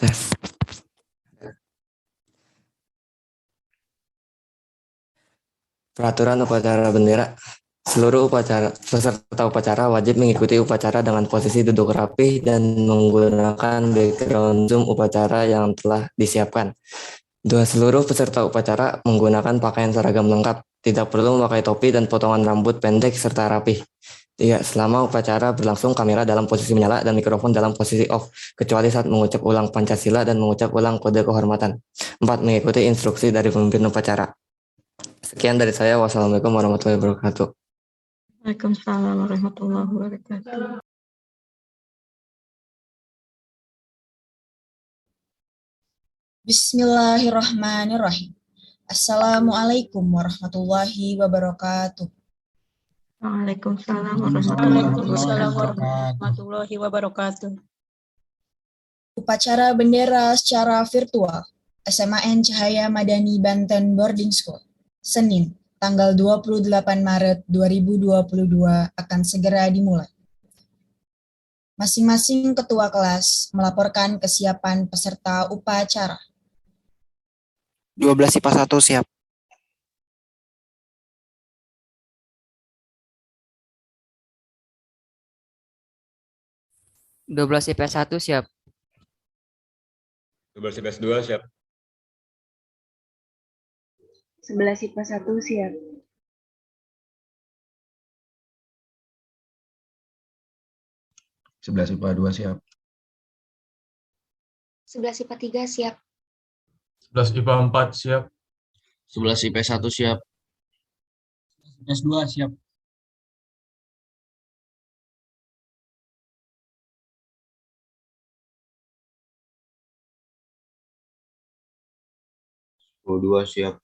Tes. Peraturan upacara bendera. Seluruh peserta upacara wajib mengikuti upacara dengan posisi duduk rapi dan menggunakan background Zoom upacara yang telah disiapkan. Seluruh peserta upacara menggunakan pakaian seragam lengkap, tidak perlu memakai topi dan potongan rambut pendek serta rapi. 3. Selama upacara berlangsung, kamera dalam posisi menyala dan mikrofon dalam posisi off, kecuali saat mengucap ulang Pancasila dan mengucap ulang kode kehormatan. 4. Mengikuti instruksi dari pemimpin upacara. Sekian dari saya. Wassalamualaikum warahmatullahi wabarakatuh. Waalaikumsalam warahmatullahi wabarakatuh. Bismillahirrahmanirrahim. Assalamualaikum warahmatullahi wabarakatuh. Waalaikumsalam warahmatullahi wabarakatuh. Upacara bendera secara virtual SMAN Cahaya Madani Banten Boarding School, Senin, tanggal 28 Maret 2022 akan segera dimulai. Masing-masing ketua kelas melaporkan kesiapan peserta upacara. 12 IPA 1 siap. 12 IPS 1 siap. 12 IPS 2 siap. 11 IPA 1 siap. 11 IPA 2 siap. 11 IPA 3 siap. 11 IPA 4 siap. 11 IPS 1 siap. IPS 2 siap. 2 siap.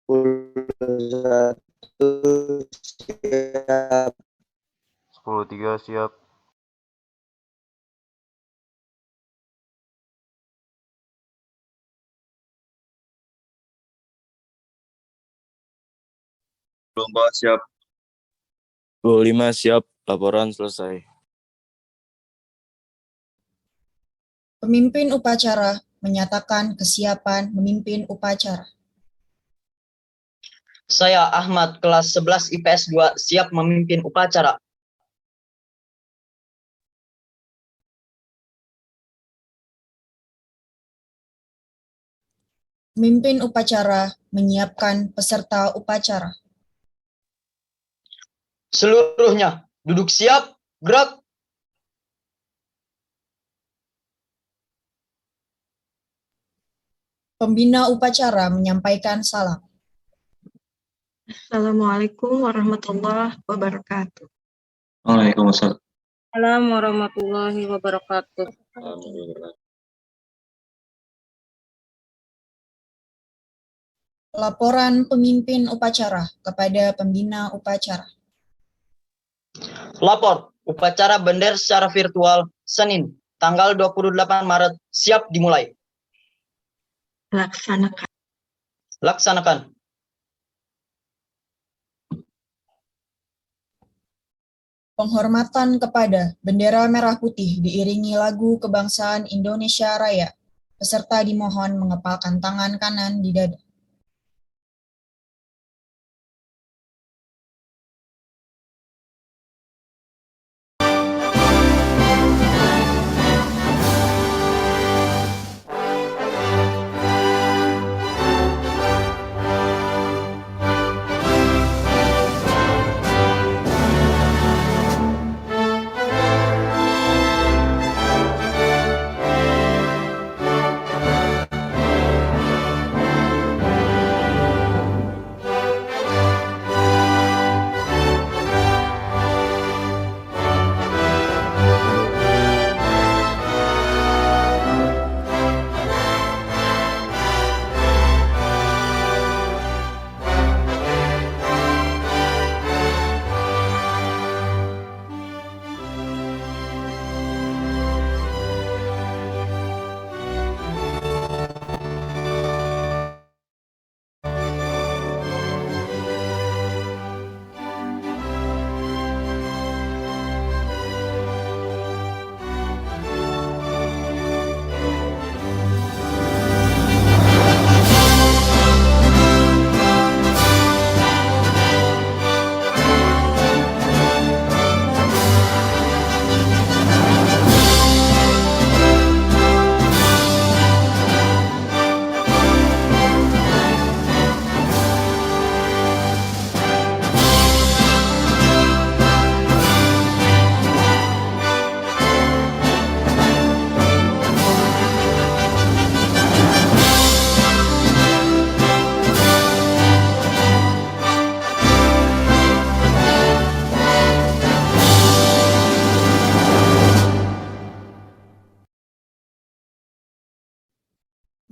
1 siap. 3 siap. 4 siap. 25 siap. Laporan selesai. Pemimpin upacara menyatakan kesiapan memimpin upacara. Saya Ahmad, kelas 11 IPS 2, siap memimpin upacara. Pemimpin upacara menyiapkan peserta upacara. Seluruhnya duduk siap, gerak. Pembina upacara menyampaikan salam. Assalamualaikum warahmatullahi wabarakatuh. Waalaikumsalam. Assalamualaikum warahmatullahi wabarakatuh. Laporan pemimpin upacara kepada pembina upacara. Lapor, upacara bendera secara virtual, Senin, tanggal 28 Maret, siap dimulai. Laksanakan. Laksanakan. Penghormatan kepada bendera merah putih diiringi lagu kebangsaan Indonesia Raya. Peserta dimohon mengepalkan tangan kanan di dada.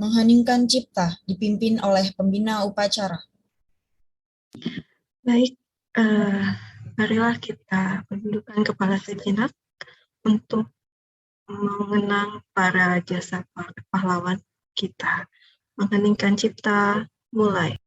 mengheningkan cipta dipimpin oleh pembina upacara. Baik, marilah kita menundukkan kepala sejenak untuk mengenang para jasa pahlawan kita. Mengheningkan cipta, mulai.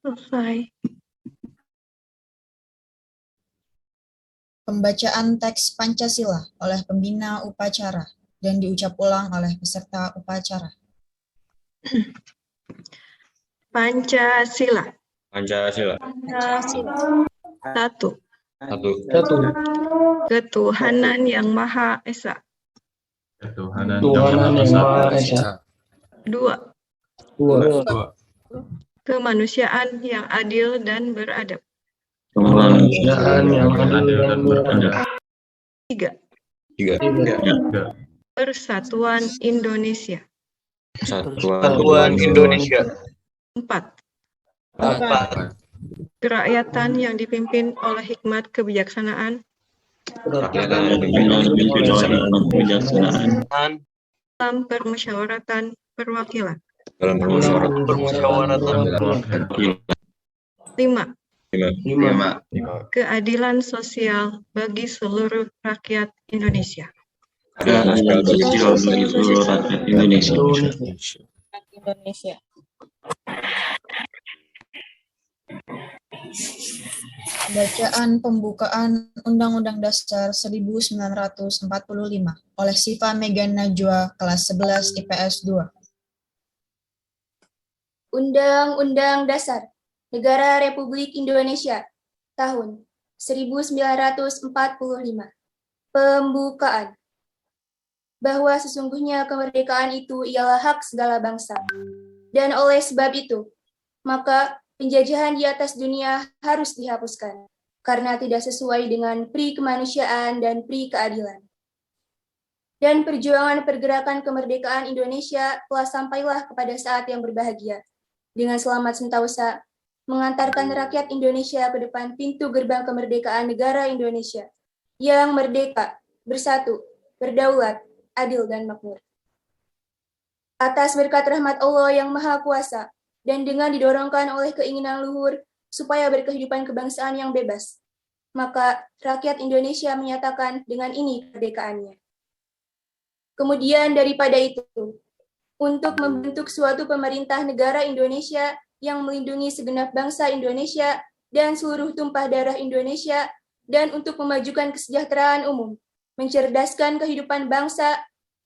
Selesai. Pembacaan teks Pancasila oleh pembina upacara dan diucap ulang oleh peserta upacara. Pancasila. Pancasila. Satu. Satu. Ketuhanan yang Maha Esa. Ketuhanan Tuhan yang yang Maha Maha Esa. Esa. Dua. Dua. Kemanusiaan yang adil dan beradab. Kemanusiaan yang adil dan beradab. Tiga. Tiga. Tiga. Persatuan Indonesia. Persatuan Indonesia. Empat. Empat. Kerakyatan yang dipimpin oleh hikmat kebijaksanaan. Rakyat yang dipimpin oleh kebijaksanaan. Dalam permusyawaratan perwakilan. Dalam permusyawaratan. Lima. Lima. Keadilan sosial bagi seluruh rakyat Indonesia. Keadilan sosial bagi seluruh rakyat Indonesia. Bacaan pembukaan Undang-Undang Dasar 1945 oleh Siva Megan Najwa, kelas 11 IPS 2. Undang-Undang Dasar Negara Republik Indonesia tahun 1945. Pembukaan. Bahwa sesungguhnya kemerdekaan itu ialah hak segala bangsa. Dan oleh sebab itu, maka penjajahan di atas dunia harus dihapuskan, karena tidak sesuai dengan pri kemanusiaan dan pri keadilan. Dan perjuangan pergerakan kemerdekaan Indonesia telah sampailah kepada saat yang berbahagia, dengan selamat sentosa, mengantarkan rakyat Indonesia ke depan pintu gerbang kemerdekaan negara Indonesia, yang merdeka, bersatu, berdaulat, adil dan makmur. Atas berkat rahmat Allah yang Maha Kuasa, dan dengan didorongkan oleh keinginan luhur supaya berkehidupan kebangsaan yang bebas, maka rakyat Indonesia menyatakan dengan ini kemerdekaannya. Kemudian daripada itu, untuk membentuk suatu pemerintah negara Indonesia yang melindungi segenap bangsa Indonesia dan seluruh tumpah darah Indonesia, dan untuk memajukan kesejahteraan umum, mencerdaskan kehidupan bangsa,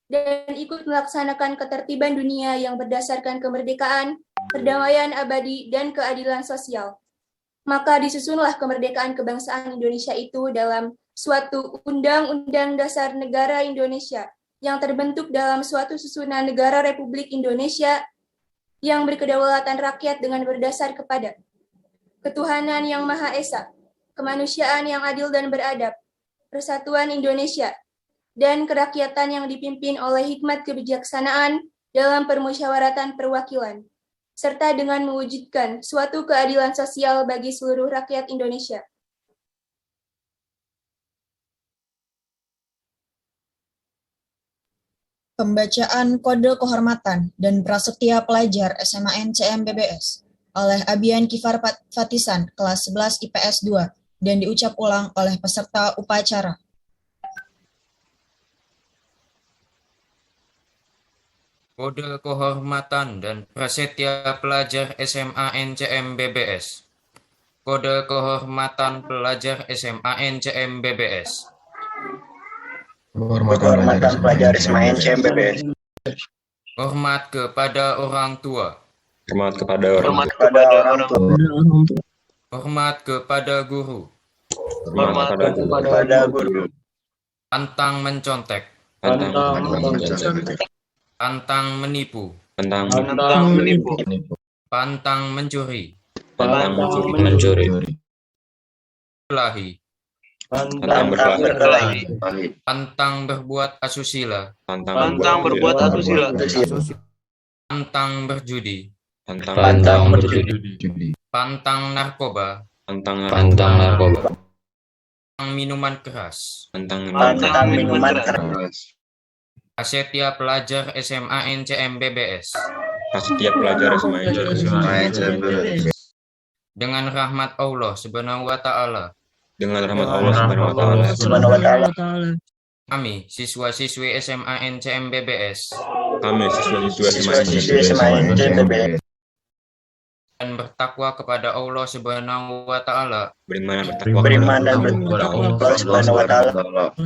dan ikut melaksanakan ketertiban dunia yang berdasarkan kemerdekaan, perdamaian abadi, dan keadilan sosial. Maka disusunlah kemerdekaan kebangsaan Indonesia itu dalam suatu Undang-Undang Dasar Negara Indonesia yang terbentuk dalam suatu susunan negara Republik Indonesia yang berkedaulatan rakyat dengan berdasar kepada ketuhanan yang Maha Esa, kemanusiaan yang adil dan beradab, persatuan Indonesia, dan kerakyatan yang dipimpin oleh hikmat kebijaksanaan dalam permusyawaratan perwakilan, serta dengan mewujudkan suatu keadilan sosial bagi seluruh rakyat Indonesia. Pembacaan Kode Kehormatan dan Prasetya Pelajar SMA NCM BBS oleh Abian Kifar Fatisan, kelas 11 IPS 2, dan diucap ulang oleh peserta upacara. Kode Kehormatan dan Prasetya Pelajar SMA NCM BBS. Kode Kehormatan Pelajar SMA NCM BBS. Kehormatan pelajar SMA NCM BBS. Hormat kepada orang tua. Hormat kepada orang tua. Hormat kepada guru. Hormat kepada guru. Pantang mencontek. Pantang menipu. Pantang mencuri. Berkelahi. Pantang berbuat asusila. Pantang berjudi. Pantang narkoba. Pantang minuman keras. Prasetya Pelajar SMA NCM BBS. Prasetya Pelajar SMA NCM BBS. Dengan rahmat Allah Subhanahu wa Ta'ala. Dengan rahmat Allah Subhanahu wa Ta'ala. Kami, siswa-siswi SMA NCM BBS. Kami, siswa-siswi SMA NCM BBS. Dan bertakwa kepada Allah Subhanahu wa Ta'ala. Beriman dan bertakwa kepada Allah Subhanahu wa Ta'ala.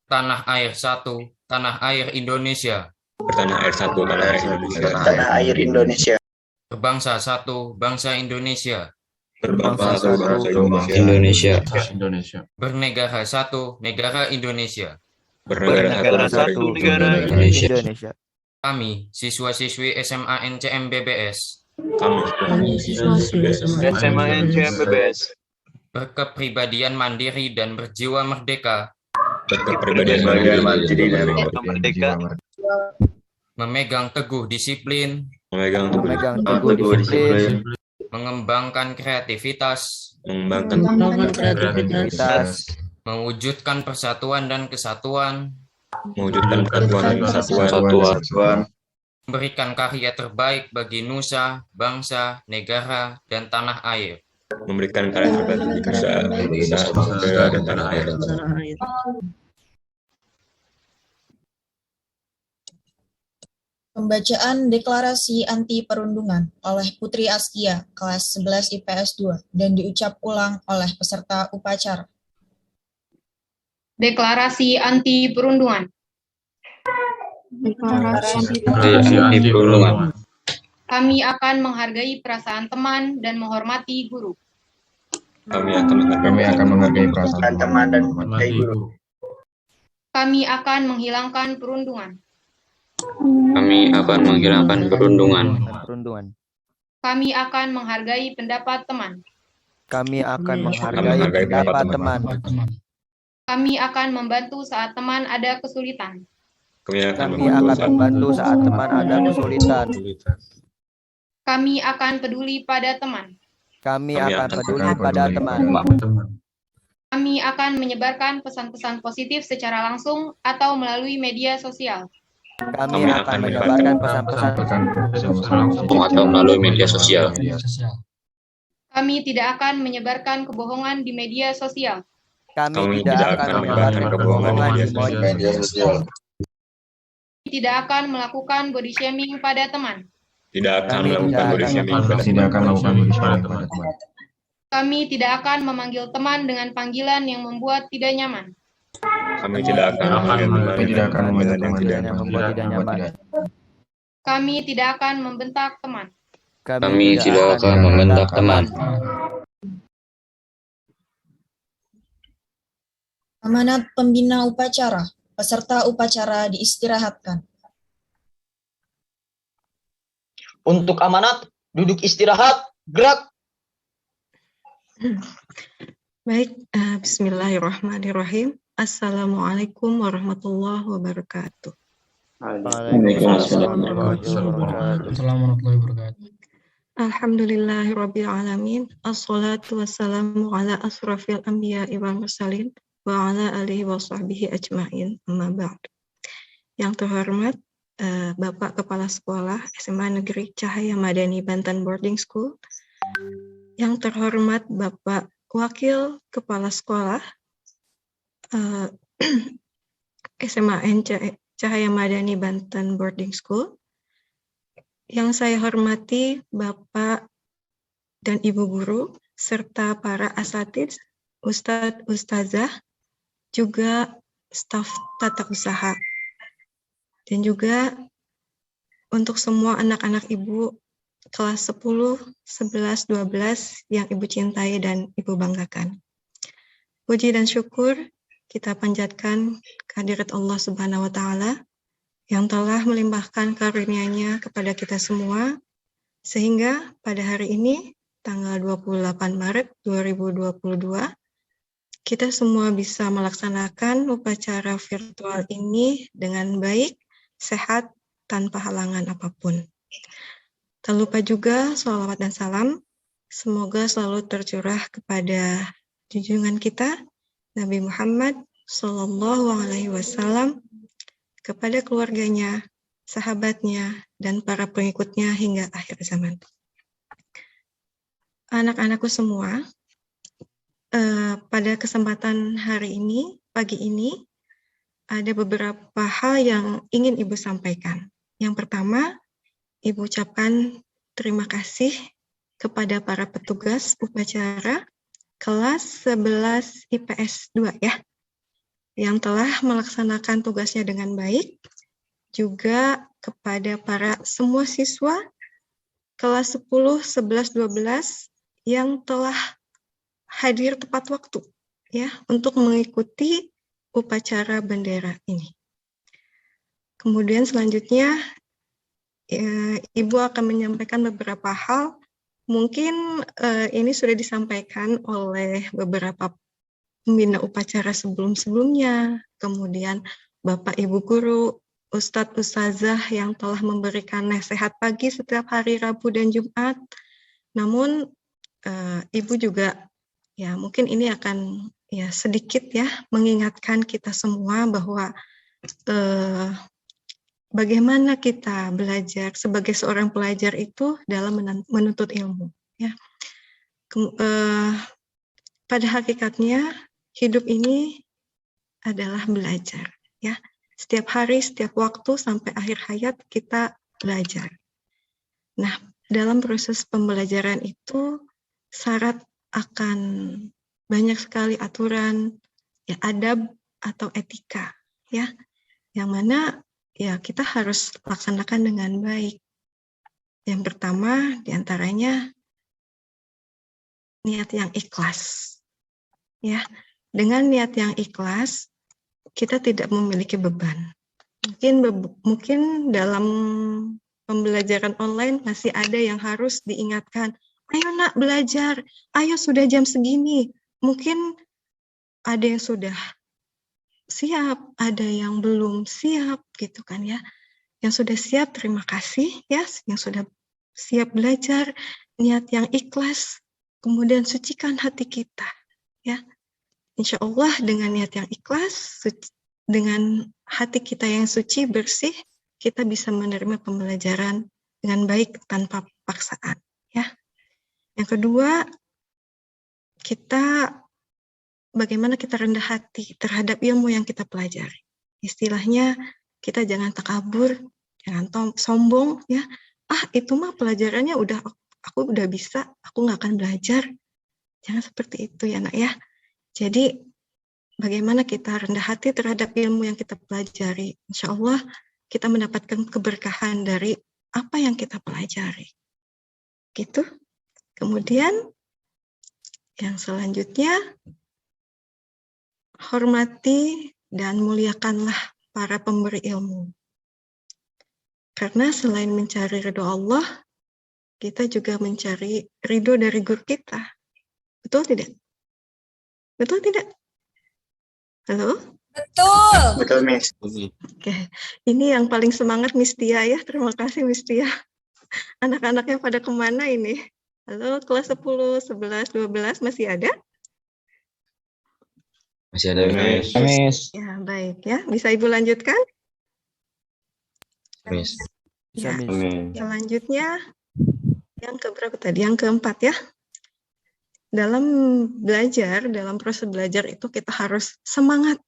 Tanah air satu, tanah air Indonesia. Bertanah air satu, tanah air Indonesia. Tanah air Indonesia. Berbangsa satu, bangsa Indonesia. Berbangsa satu, bangsa Indonesia. Bernegara satu, negara Indonesia. Bernegara satu, negara Indonesia. Kami, siswa-siswi SMA NCM BBS. Kami, siswa-siswi SMA NCM BBS. Berkepribadian mandiri dan berjiwa merdeka. Berkepribadian mandiri dan merdeka. Memegang teguh disiplin. Mengembangkan kreativitas. Mewujudkan persatuan dan kesatuan. Memberikan karya terbaik bagi nusa, bangsa, negara, dan tanah air. Memberikan karya terbaik bagi nusa, bangsa, dan tanah air. Pembacaan Deklarasi Anti Perundungan oleh Putri Askia, kelas 11 IPS 2, dan diucap ulang oleh peserta upacara. Deklarasi Anti Perundungan. Kami akan menghargai perasaan teman dan menghormati guru. Kami akan menghargai perasaan teman dan menghormati guru. Kami akan menghilangkan perundungan. Kami akan menghilangkan perundungan. Kami akan menghargai pendapat teman. Kami akan menghargai pendapat teman. Kami akan membantu saat teman ada kesulitan. Kami akan membantu saat teman ada kesulitan. Kami akan peduli pada teman. Kami akan peduli pada teman. Kami akan menyebarkan pesan-pesan positif secara langsung atau melalui media sosial. Kami akan menyebarkan pesan-pesan atau melalui media sosial. Kami tidak akan menyebarkan kebohongan di media sosial. Kami tidak akan menyebarkan kebohongan di media sosial. Kami tidak akan melakukan body shaming pada teman. Tidak akan melakukan body shaming pada teman. Kami tidak akan memanggil teman dengan panggilan yang membuat tidak nyaman. Kami tidak akan memanggil teman yang membuat tidak nyaman. Kami tidak akan membentak teman. Kami tidak akan membentak teman. Amanat pembina upacara. Peserta upacara diistirahatkan. Untuk amanat, duduk istirahat, gerak. Baik, bismillahirrahmanirrahim. Assalamualaikum warahmatullahi wabarakatuh. Waalaikumsalam warahmatullahi wabarakatuh. Alhamdulillahirabbil alamin. Assalatu wassalamu ala asrofil anbiya'i wal mursalin wa ala alihi wa sahbihi ajma'in. Amma ba'd. Yang terhormat Bapak Kepala Sekolah SMA Negeri Cahaya Madani Banten Boarding School. Yang terhormat Bapak Wakil Kepala Sekolah SMAN Cahaya Madani Banten Boarding School. Yang saya hormati Bapak dan Ibu Guru, serta para asatidz, Ustadz, Ustazah, juga staf tata usaha. Dan juga untuk semua anak-anak Ibu kelas 10, 11, 12 yang Ibu cintai dan Ibu banggakan. Puji dan syukur kita panjatkan kehadirat Allah Subhanahu wa Ta'ala yang telah melimpahkan karunia-Nya kepada kita semua, sehingga pada hari ini, tanggal 28 Maret 2022, kita semua bisa melaksanakan upacara virtual ini dengan baik, sehat, tanpa halangan apapun. Tak lupa juga sholawat dan salam, semoga selalu tercurah kepada junjungan kita, Nabi Muhammad SAW, kepada keluarganya, sahabatnya, dan para pengikutnya hingga akhir zaman. Anak-anakku semua, pada kesempatan hari ini, pagi ini, ada beberapa hal yang ingin Ibu sampaikan. Yang pertama, Ibu ucapkan terima kasih kepada para petugas upacara kelas 11 IPS 2 ya, yang telah melaksanakan tugasnya dengan baik, juga kepada para semua siswa kelas 10, 11, 12 yang telah hadir tepat waktu ya untuk mengikuti upacara bendera ini. Kemudian selanjutnya Ibu akan menyampaikan beberapa hal, mungkin ini sudah disampaikan oleh beberapa pembina upacara sebelum-sebelumnya, kemudian Bapak Ibu Guru, Ustadz Ustazah yang telah memberikan nasihat pagi setiap hari Rabu dan Jumat. Namun Ibu juga ya mungkin ini akan ya sedikit ya mengingatkan kita semua bahwa bagaimana kita belajar sebagai seorang pelajar itu dalam menuntut ilmu ya. Pada hakikatnya hidup ini adalah belajar ya. Setiap hari, setiap waktu sampai akhir hayat kita belajar. Nah, dalam proses pembelajaran itu syarat akan banyak sekali aturan, ya adab atau etika ya. Yang mana ya kita harus laksanakan dengan baik. Yang pertama diantaranya niat yang ikhlas. Ya, dengan niat yang ikhlas, kita tidak memiliki beban. Mungkin dalam pembelajaran online masih ada yang harus diingatkan, ayo nak belajar, ayo sudah jam segini. Mungkin ada yang sudah siap, ada yang belum siap gitu kan ya. Yang sudah siap terima kasih ya, yang sudah siap belajar, niat yang ikhlas, kemudian sucikan hati kita ya. Insya Allah dengan niat yang ikhlas, dengan hati kita yang suci, bersih, kita bisa menerima pembelajaran dengan baik tanpa paksaan. Ya. Yang kedua, bagaimana kita rendah hati terhadap ilmu yang kita pelajari. Istilahnya, kita jangan takabur, jangan sombong, ya. Itu mah pelajarannya aku udah bisa, aku nggak akan belajar. Jangan seperti itu ya nak ya. Jadi bagaimana kita rendah hati terhadap ilmu yang kita pelajari. Insya Allah kita mendapatkan keberkahan dari apa yang kita pelajari. Gitu. Kemudian yang selanjutnya hormati dan muliakanlah para pemberi ilmu. Karena selain mencari ridho Allah, kita juga mencari ridho dari guru kita. Betul tidak? Betul tidak? Halo? Betul. Betul, Miss. Oke, ini yang paling semangat Miss Tia ya. Terima kasih Miss Tia. Anak-anaknya pada kemana ini? Halo, kelas 10, 11, 12 masih ada? Masih ada, Miss. Ya, baik ya. Bisa Ibu lanjutkan? Miss. Ya, selanjutnya yang keberapa tadi? Yang keempat ya. Dalam belajar, dalam proses belajar itu kita harus semangat,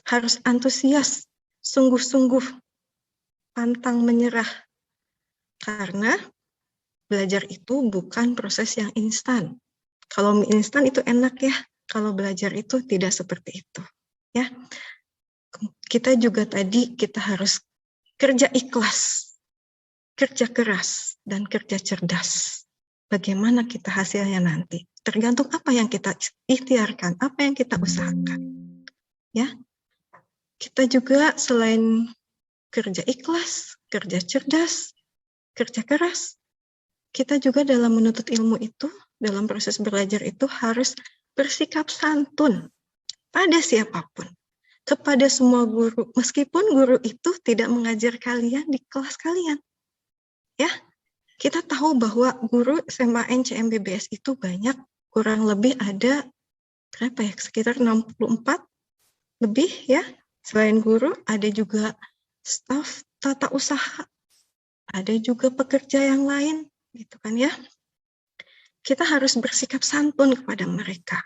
harus antusias, sungguh-sungguh, pantang menyerah. Karena belajar itu bukan proses yang instan. Kalau mie instan itu enak ya, kalau belajar itu tidak seperti itu. Ya, kita juga tadi kita harus kerja ikhlas, kerja keras, dan kerja cerdas. Bagaimana kita hasilnya nanti? Tergantung apa yang kita ikhtiarkan, apa yang kita usahakan. Ya, kita juga selain kerja ikhlas, kerja cerdas, kerja keras, kita juga dalam menuntut ilmu itu, dalam proses belajar itu harus bersikap santun pada siapapun, kepada semua guru, meskipun guru itu tidak mengajar kalian di kelas kalian. Ya, kita tahu bahwa guru SMA NCM BBS itu banyak, kurang lebih ada berapa ya, sekitar 64 lebih ya. Selain guru, ada juga staf tata usaha, ada juga pekerja yang lain, gitu kan ya. Kita harus bersikap santun kepada mereka.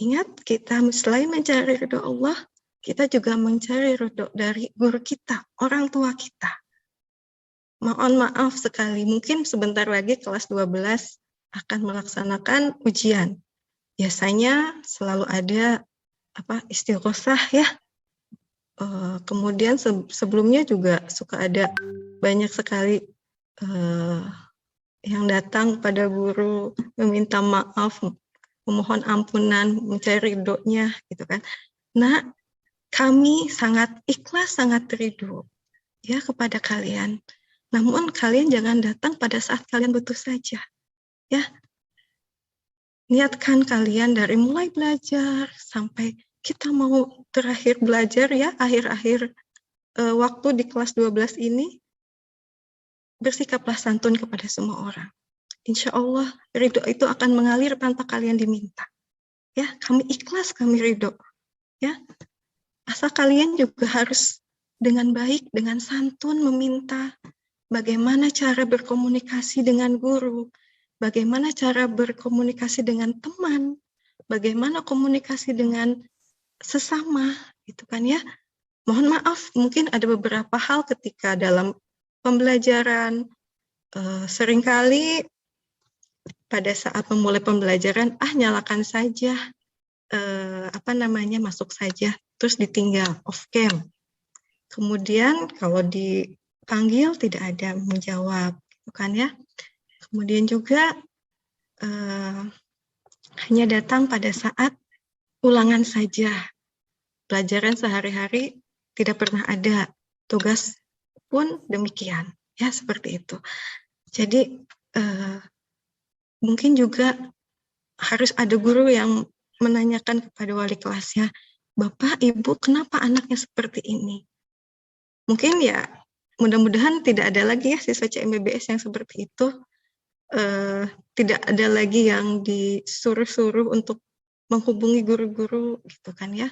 Ingat, kita selain mencari ridho Allah, kita juga mencari ridho dari guru kita, orang tua kita. Mohon maaf sekali, mungkin sebentar lagi kelas 12 akan melaksanakan ujian. Biasanya selalu ada istighosah ya. Kemudian sebelumnya juga suka ada banyak sekali yang datang pada guru meminta maaf, memohon ampunan, mencari ridhonya gitu kan. Nah, kami sangat ikhlas, sangat ridho ya kepada kalian. Namun kalian jangan datang pada saat kalian butuh saja. Ya. Niatkan kalian dari mulai belajar sampai kita mau terakhir belajar ya, akhir-akhir waktu di kelas 12 ini, bersikaplah santun kepada semua orang. Insya Allah ridho itu akan mengalir tanpa kalian diminta. Ya, kami ikhlas, kami ridho. Ya, asal kalian juga harus dengan baik, dengan santun meminta bagaimana cara berkomunikasi dengan guru, bagaimana cara berkomunikasi dengan teman, bagaimana komunikasi dengan sesama, gitu kan ya. Mohon maaf, mungkin ada beberapa hal ketika dalam pembelajaran, seringkali pada saat memulai pembelajaran, nyalakan saja, masuk saja, terus ditinggal off cam. Kemudian kalau dipanggil tidak ada menjawab, gitu kan ya. Kemudian juga hanya datang pada saat ulangan saja. Pelajaran sehari-hari tidak pernah ada, tugas pun demikian, ya seperti itu. Jadi mungkin juga harus ada guru yang menanyakan kepada wali kelasnya, Bapak, Ibu, kenapa anaknya seperti ini? Mungkin ya, mudah-mudahan tidak ada lagi ya siswa CMBBS yang seperti itu. Tidak ada lagi yang disuruh-suruh untuk menghubungi guru-guru, gitu kan ya.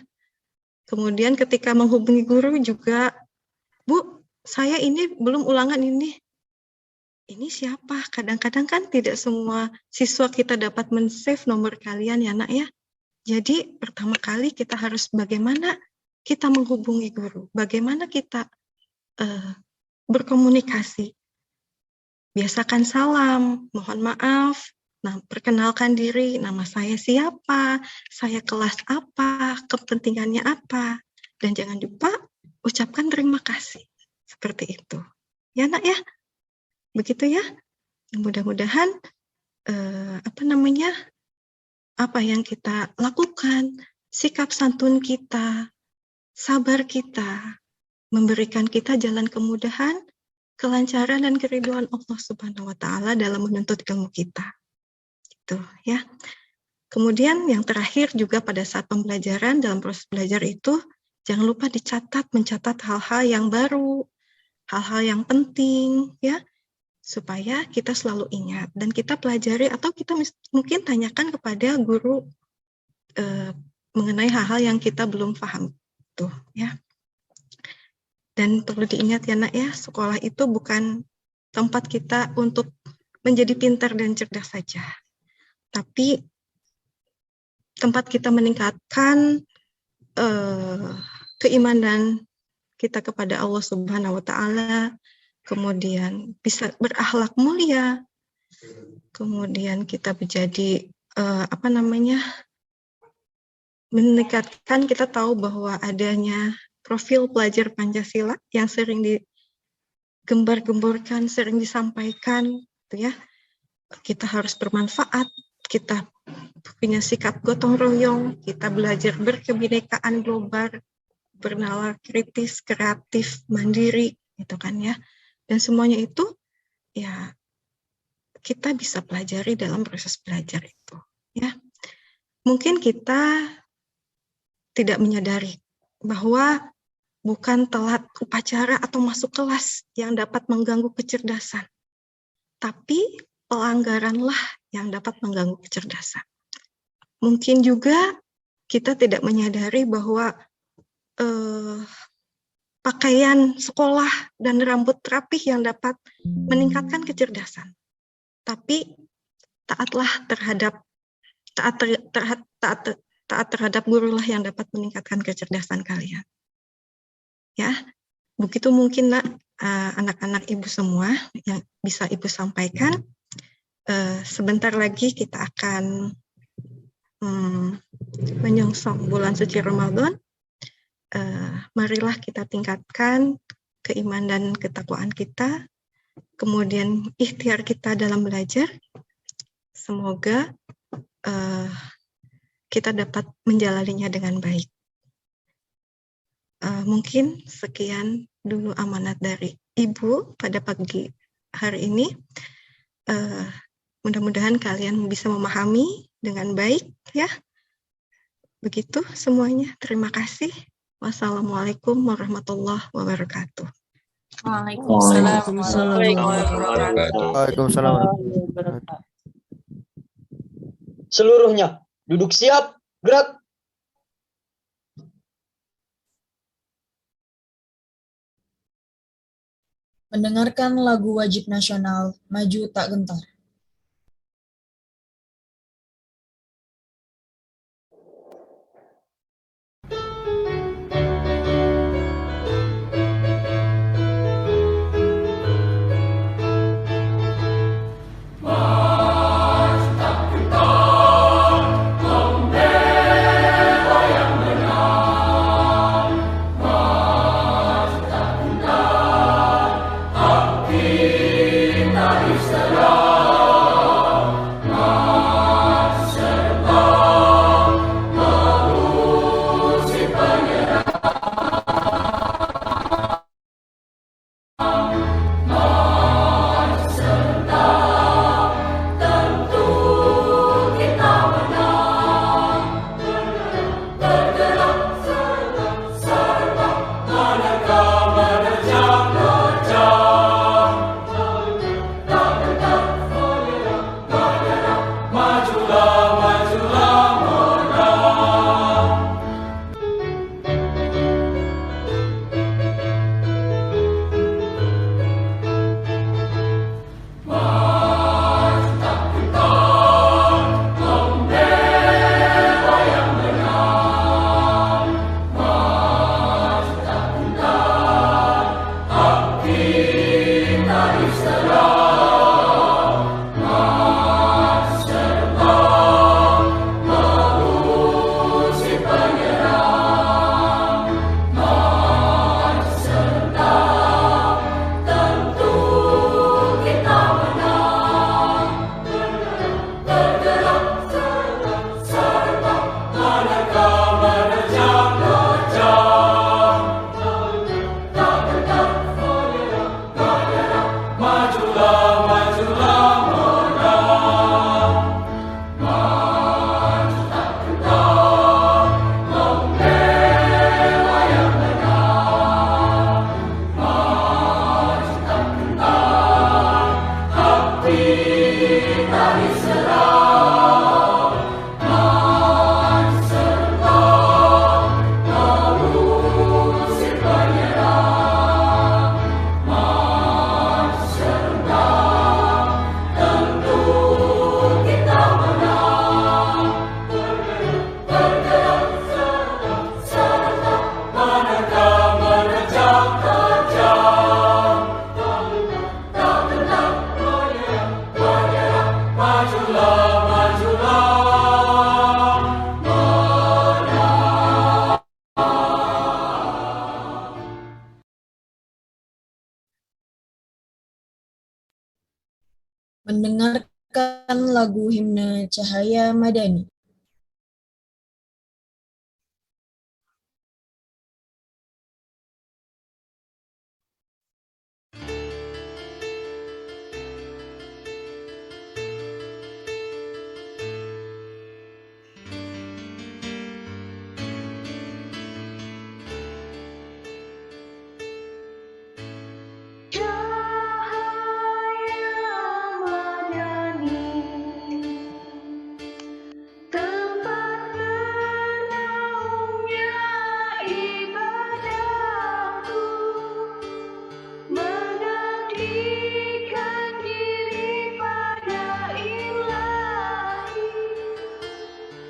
Kemudian ketika menghubungi guru juga, Bu, saya ini belum ulangan ini. Ini siapa? Kadang-kadang kan tidak semua siswa kita dapat men-save nomor kalian ya nak ya. Jadi pertama kali kita harus bagaimana kita menghubungi guru, bagaimana kita berkomunikasi. Biasakan salam, mohon maaf, perkenalkan diri, nama saya siapa, saya kelas apa, kepentingannya apa, dan jangan lupa ucapkan terima kasih. Seperti itu. Ya nak ya? Begitu ya? Mudah-mudahan apa yang kita lakukan, sikap santun kita, sabar kita, memberikan kita jalan kemudahan, kelancaran dan keridhaan Allah Subhanahu wa taala dalam menuntut ilmu kita. Itu ya. Kemudian yang terakhir juga pada saat pembelajaran, dalam proses belajar itu jangan lupa mencatat hal-hal yang baru, hal-hal yang penting ya, supaya kita selalu ingat dan kita pelajari atau kita mungkin tanyakan kepada guru mengenai hal-hal yang kita belum paham tuh ya. Dan perlu diingat ya nak ya, sekolah itu bukan tempat kita untuk menjadi pintar dan cerdas saja, tapi tempat kita meningkatkan keimanan kita kepada Allah Subhanahu wa taala, kemudian bisa berakhlak mulia, kemudian kita menjadi meningkatkan, kita tahu bahwa adanya profil pelajar Pancasila yang sering digembar-gemborkan, sering disampaikan, gitu ya. Kita harus bermanfaat, kita punya sikap gotong royong, kita belajar berkebinekaan global, bernalar kritis, kreatif, mandiri, gitu kan ya. Dan semuanya itu ya kita bisa pelajari dalam proses belajar itu, ya. Mungkin kita tidak menyadari bahwa bukan telat upacara atau masuk kelas yang dapat mengganggu kecerdasan, tapi pelanggaranlah yang dapat mengganggu kecerdasan. Mungkin juga kita tidak menyadari bahwa pakaian sekolah dan rambut rapih yang dapat meningkatkan kecerdasan, tapi taat terhadap gurulah yang dapat meningkatkan kecerdasan kalian. Ya, begitu mungkin nak anak-anak ibu semua yang bisa ibu sampaikan. Sebentar lagi kita akan menyongsong bulan suci Ramadan. Marilah kita tingkatkan keimanan dan ketakwaan kita, kemudian ikhtiar kita dalam belajar. Semoga kita dapat menjalaninya dengan baik. Mungkin sekian dulu amanat dari Ibu pada pagi hari ini. Mudah-mudahan kalian bisa memahami dengan baik ya. Begitu semuanya. Terima kasih. Wassalamualaikum warahmatullahi wabarakatuh. Waalaikumsalam. Seluruhnya duduk siap, gerak. Mendengarkan lagu wajib nasional Maju Tak Gentar. Kita istirahat. Mendengarkan lagu himne Cahaya Madani.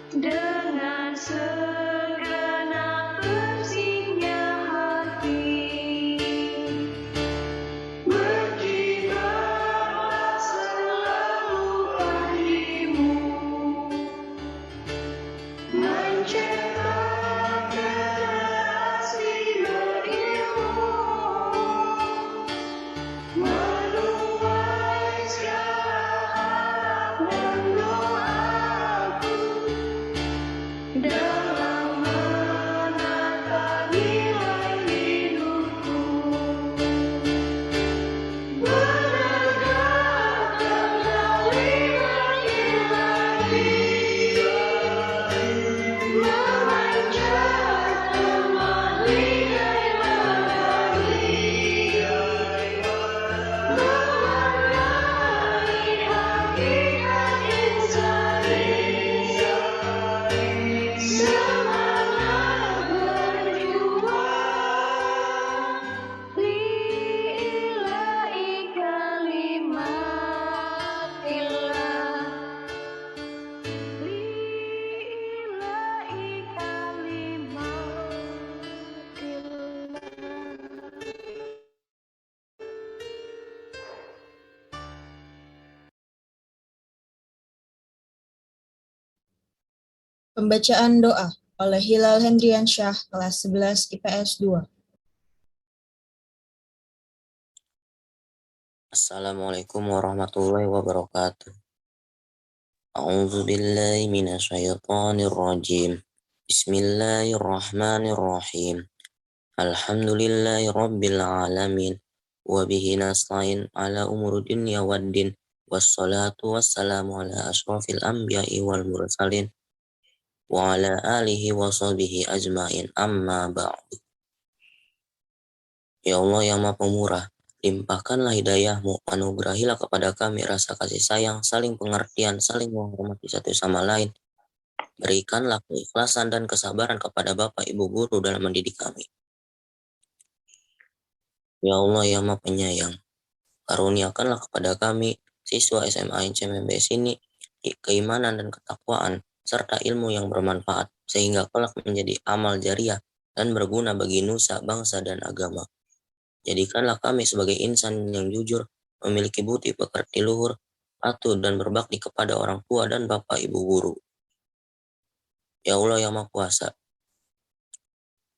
Dengan segenap bersihnya hati, berkibarlah selalu padimu, mencetak generasi berilmu, menuai segala harap dan doaku dalam menata nilai hidupku, menegakkan kalimat ilahi, memanjatkan maligai madani, mewarnai hakikat insani. Semangat berjuang, lillahi kalimatillah, lillahi kalimatillah. Pembacaan doa oleh Hilal Hendriansyah, kelas 11 IPS 2. Assalamualaikum warahmatullahi wabarakatuh. A'udzu billahi minasyaitonir rajim. Bismillahirrahmanirrahim. Alhamdulillahi rabbil alamin. Wa bihi nasta'in ala umuri dunya waddin. Wassalatu wassalamu ala asyrafil anbiya'i wal mursalin. Wa ala alihi wa sahbihi ajmain, amma ba'du. Ya Allah yang Maha Pemurah, limpahkanlah hidayah-Mu, anugerahilah kepada kami rasa kasih sayang, saling pengertian, saling menghormati satu sama lain. Berikanlah keikhlasan dan kesabaran kepada Bapak Ibu guru dalam mendidik kami. Ya Allah yang Maha Penyayang, karuniakanlah kepada kami, siswa SMA NCMBS ini, keimanan dan ketakwaan, serta ilmu yang bermanfaat, sehingga kelak menjadi amal jariah dan berguna bagi nusa, bangsa, dan agama. Jadikanlah kami sebagai insan yang jujur, memiliki budi pekerti luhur, patuh dan berbakti kepada orang tua dan bapak ibu guru. Ya Allah yang Maha Kuasa,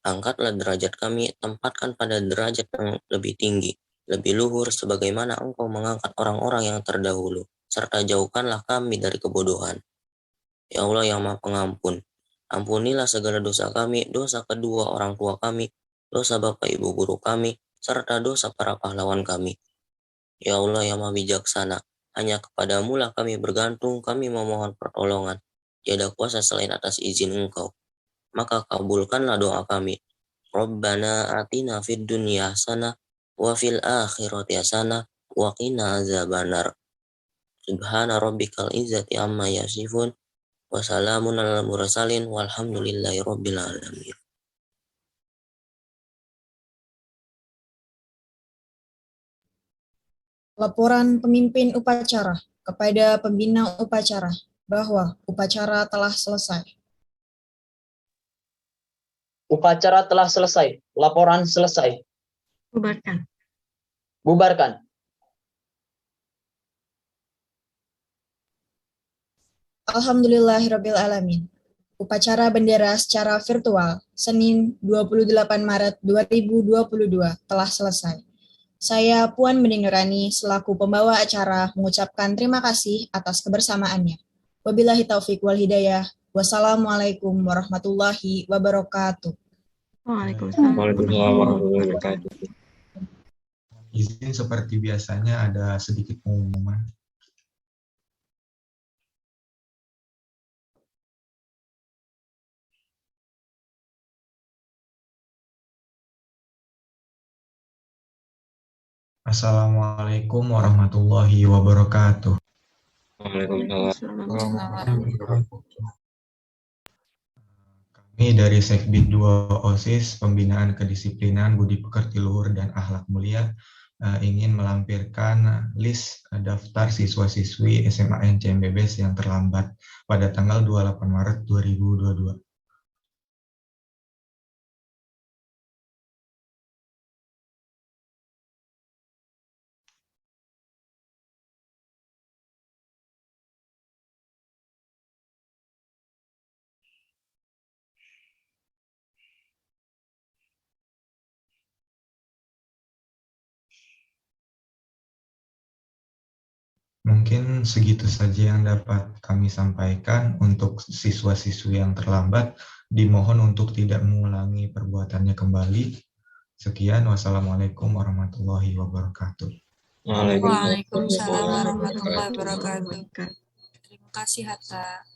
angkatlah derajat kami, tempatkan pada derajat yang lebih tinggi, lebih luhur, sebagaimana Engkau mengangkat orang-orang yang terdahulu, serta jauhkanlah kami dari kebodohan. Ya Allah yang Maha Pengampun, ampunilah segala dosa kami, dosa kedua orang tua kami, dosa bapak ibu guru kami, serta dosa para pahlawan kami. Ya Allah yang Maha Bijaksana, hanya kepadamu lah kami bergantung, kami memohon pertolongan. Tiada kuasa selain atas izin Engkau. Maka kabulkanlah doa kami. Rabbana atina fid dunya hasanah wa fil akhirati hasanah wa qina azabannar. Subhana rabbikal izzati amma yasifun. Wassalamun alal mursalin walhamdulillahi rabbil alamin. Laporan pemimpin upacara kepada pembina upacara bahwa upacara telah selesai. Upacara telah selesai. Laporan selesai. Bubarkan. Bubarkan. Alhamdulillahirabbil alamin. Upacara bendera secara virtual Senin 28 Maret 2022 telah selesai. Saya Puan Bening selaku pembawa acara mengucapkan terima kasih atas kebersamaannya. Wabillahi taufik wal hidayah. Wassalamualaikum warahmatullahi wabarakatuh. Waalaikumsalam. Waalaikumsalam warahmatullahi wabarakatuh. Izin seperti biasanya ada sedikit pengumuman. Assalamualaikum warahmatullahi wabarakatuh. Kami dari Sekbid 2 OSIS Pembinaan Kedisiplinan Budi Pekerti Luhur dan Akhlak Mulia ingin melampirkan list daftar siswa-siswi SMA NCM BBS yang terlambat pada tanggal 28 Maret 2022. Mungkin segitu saja yang dapat kami sampaikan. Untuk siswa-siswi yang terlambat, dimohon untuk tidak mengulangi perbuatannya kembali. Sekian, wassalamualaikum warahmatullahi wabarakatuh. Waalaikumsalam warahmatullahi wabarakatuh. Terima kasih Hatta.